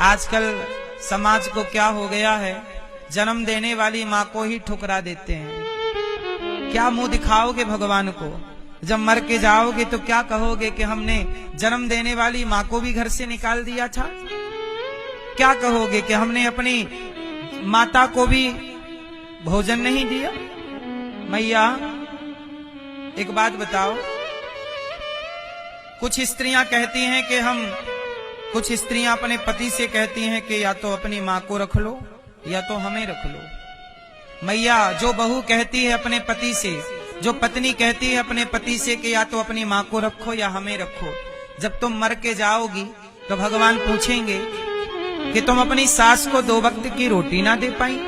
आजकल समाज को क्या हो गया है, जन्म देने वाली माँ को ही ठुकरा देते हैं। क्या मुंह दिखाओगे भगवान को? जब मर के जाओगे तो क्या कहोगे कि हमने जन्म देने वाली माँ को भी घर से निकाल दिया था? क्या कहोगे कि हमने अपनी माता को भी भोजन नहीं दिया? मैया एक बात बताओ, कुछ स्त्रियां कहती हैं कि कुछ स्त्रियां अपने पति से कहती हैं कि या तो अपनी माँ को रख लो या तो हमें रख लो। मैया, जो बहू कहती है अपने पति से, जो पत्नी कहती है अपने पति से कि या तो अपनी माँ को रखो या हमें रखो, जब तुम मर के जाओगी तो भगवान पूछेंगे कि तुम अपनी सास को 2 वक्त की रोटी ना दे पाई।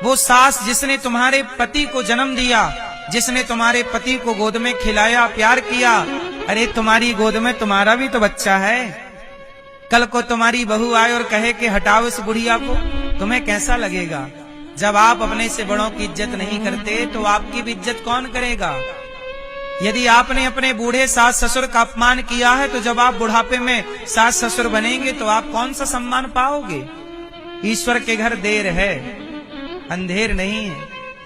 वो सास जिसने तुम्हारे पति को जन्म दिया, जिसने तुम्हारे पति को गोद में खिलाया, प्यार किया, अरे तुम्हारी गोद में तुम्हारा भी तो बच्चा है। कल को तुम्हारी बहू आए और कहे कि हटाओ इस बुढ़िया को, तुम्हें कैसा लगेगा? जब आप अपने से बड़ों की इज्जत नहीं करते तो आपकी भी इज्जत कौन करेगा? यदि आपने अपने बूढ़े सास ससुर का अपमान किया है तो जब आप बुढ़ापे में सास ससुर बनेंगे तो आप कौन सा सम्मान पाओगे? ईश्वर के घर देर है, अंधेर नहीं है।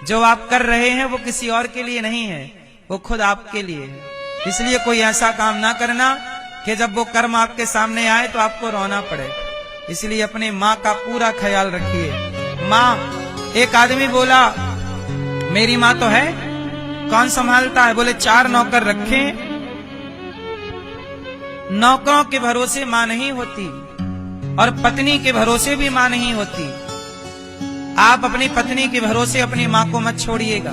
जो आप कर रहे हैं वो किसी और के लिए नहीं है, वो खुद आपके लिए है। इसलिए कोई ऐसा काम ना करना कि जब वो कर्म आपके सामने आए तो आपको रोना पड़े। इसलिए अपने माँ का पूरा ख्याल रखिए। माँ, एक आदमी बोला मेरी माँ तो है, कौन संभालता है? बोले 4 नौकर रखे। नौकरों के भरोसे माँ नहीं होती और पत्नी के भरोसे भी माँ नहीं होती। आप अपनी पत्नी के भरोसे अपनी माँ को मत छोड़िएगा।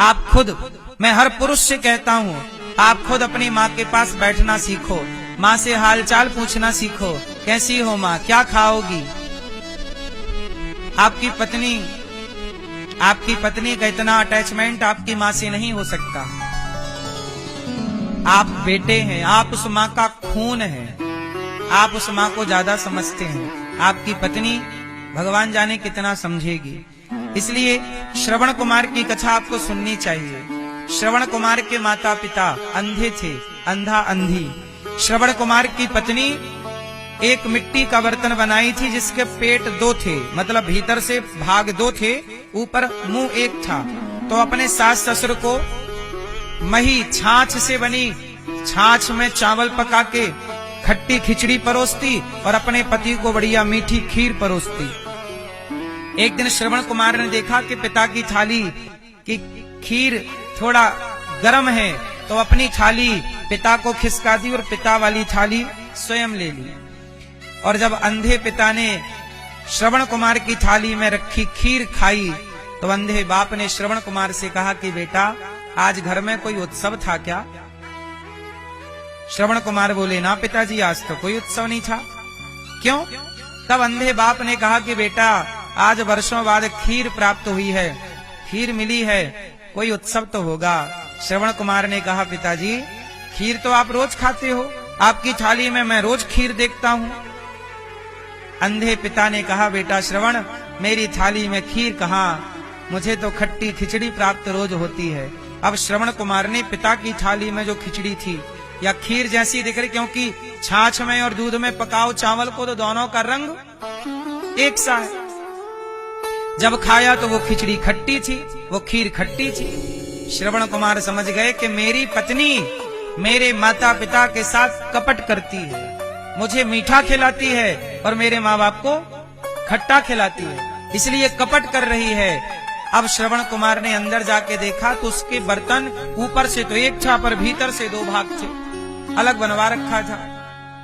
आप खुद, मैं हर पुरुष से कहता हूँ, आप खुद अपनी माँ के पास बैठना सीखो, माँ से हालचाल पूछना सीखो। कैसी हो माँ, क्या खाओगी? आपकी पत्नी का इतना अटैचमेंट आपकी माँ से नहीं हो सकता। आप बेटे हैं, आप उस माँ का खून है, आप उस माँ को ज्यादा समझते हैं। आपकी पत्नी भगवान जाने कितना समझेगी। इसलिए श्रवण कुमार की कथा आपको सुननी चाहिए। श्रवण कुमार के माता पिता अंधे थे, अंधा अंधी। श्रवण कुमार की पत्नी एक मिट्टी का बर्तन बनाई थी जिसके पेट 2 थे, मतलब भीतर से भाग 2 थे, ऊपर मुंह 1 था। तो अपने सास ससुर को मही छाछ से बनी छाछ में चावल पका के खट्टी खिचड़ी परोसती और अपने पति को बढ़िया मीठी खीर परोसती। एक दिन श्रवण कुमार ने देखा कि पिता की थाली की खीर थोड़ा गर्म है, तो अपनी थाली पिता को खिसका दी और पिता वाली थाली स्वयं ले ली। और जब अंधे पिता ने श्रवण कुमार की थाली में रखी खीर खाई तो अंधे बाप ने श्रवण कुमार से कहा कि बेटा, आज घर में कोई उत्सव था क्या? श्रवण कुमार बोले, ना पिताजी, आज तो कोई उत्सव नहीं था। क्यों? तब अंधे बाप ने कहा कि बेटा, आज वर्षों बाद खीर प्राप्त हुई है, खीर मिली है, कोई उत्सव तो होगा। श्रवण कुमार ने कहा, पिताजी, खीर तो आप रोज खाते हो, आपकी थाली में मैं रोज खीर देखता हूँ। अंधे पिता ने कहा, बेटा श्रवण, मेरी थाली में खीर कहाँ, मुझे तो खट्टी खिचड़ी प्राप्त रोज होती है। अब श्रवण कुमार ने पिता की थाली में जो खिचड़ी थी या खीर जैसी दिख रही, क्योंकि छाछ में और दूध में पकाओ चावल को तो दोनों का रंग एक सा है। जब खाया तो वो खिचड़ी खट्टी थी, वो खीर खट्टी थी। श्रवण कुमार समझ गए कि मेरी पत्नी मेरे माता पिता के साथ कपट करती है, मुझे मीठा खिलाती है और मेरे माँ बाप को खट्टा खिलाती है, इसलिए कपट कर रही है। अब श्रवण कुमार ने अंदर जाके देखा तो उसके बर्तन ऊपर से तो 1 था पर भीतर से 2 भाग थे, अलग बनवा रखा था।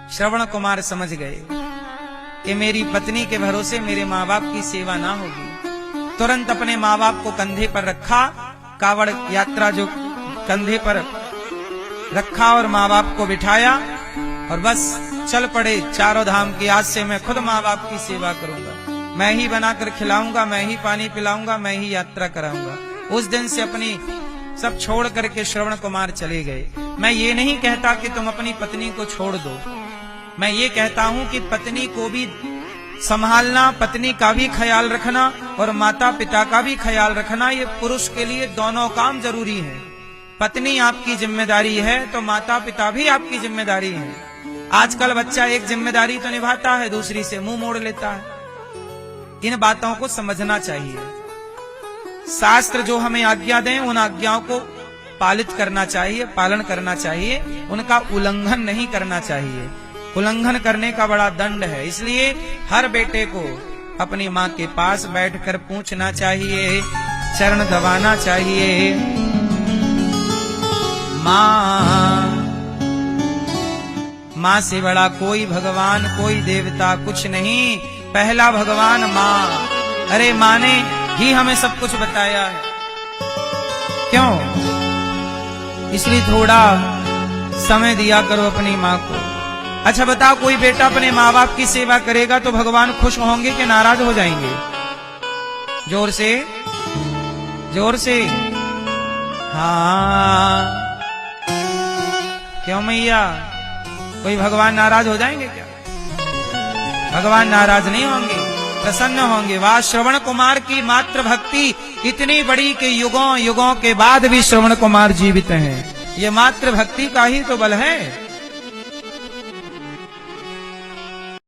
श्रवण कुमार समझ गए कि मेरी पत्नी के भरोसे मेरे माँ बाप की सेवा ना होगी। तुरंत अपने माँ बाप को कंधे पर रखा, कावड़ यात्रा जो कंधे पर रखा और माँ बाप को बिठाया और बस चल पड़े चारों धाम की। आज से मैं खुद माँ बाप की सेवा करूंगा, मैं ही बनाकर खिलाऊंगा, मैं ही पानी पिलाऊंगा, मैं ही यात्रा कराऊंगा। उस दिन से अपनी सब छोड़ करके श्रवण कुमार चले गए। मैं ये नहीं कहता कि तुम अपनी पत्नी को छोड़ दो, मैं ये कहता हूं कि पत्नी को भी संभालना, पत्नी का भी ख्याल रखना और माता पिता का भी ख्याल रखना, ये पुरुष के लिए दोनों काम जरूरी है। पत्नी आपकी जिम्मेदारी है तो माता पिता भी आपकी जिम्मेदारी है। आजकल बच्चा एक जिम्मेदारी तो निभाता है, दूसरी से मुंह मोड़ लेता है। इन बातों को समझना चाहिए। शास्त्र जो हमें आज्ञा दें उन आज्ञाओं को पालित करना चाहिए, पालन करना चाहिए, उनका उल्लंघन नहीं करना चाहिए। उल्लंघन करने का बड़ा दंड है। इसलिए हर बेटे को अपनी माँ के पास बैठकर पूछना चाहिए, चरण दबाना चाहिए। माँ से बड़ा कोई भगवान, कोई देवता कुछ नहीं। पहला भगवान माँ। अरे माँ ने ही हमें सब कुछ बताया है। क्यों? इसलिए थोड़ा समय दिया करो अपनी माँ को। अच्छा बताओ, कोई बेटा अपने माँ बाप की सेवा करेगा तो भगवान खुश होंगे कि नाराज हो जाएंगे? जोर से, जोर से। हाँ, क्यों मैया, कोई भगवान नाराज हो जाएंगे क्या? भगवान नाराज नहीं होंगे, प्रसन्न होंगे। वाह, श्रवण कुमार की मात्र भक्ति इतनी बड़ी कि युगों युगों के बाद भी श्रवण कुमार जीवित हैं। ये मात्र भक्ति का ही तो बल है।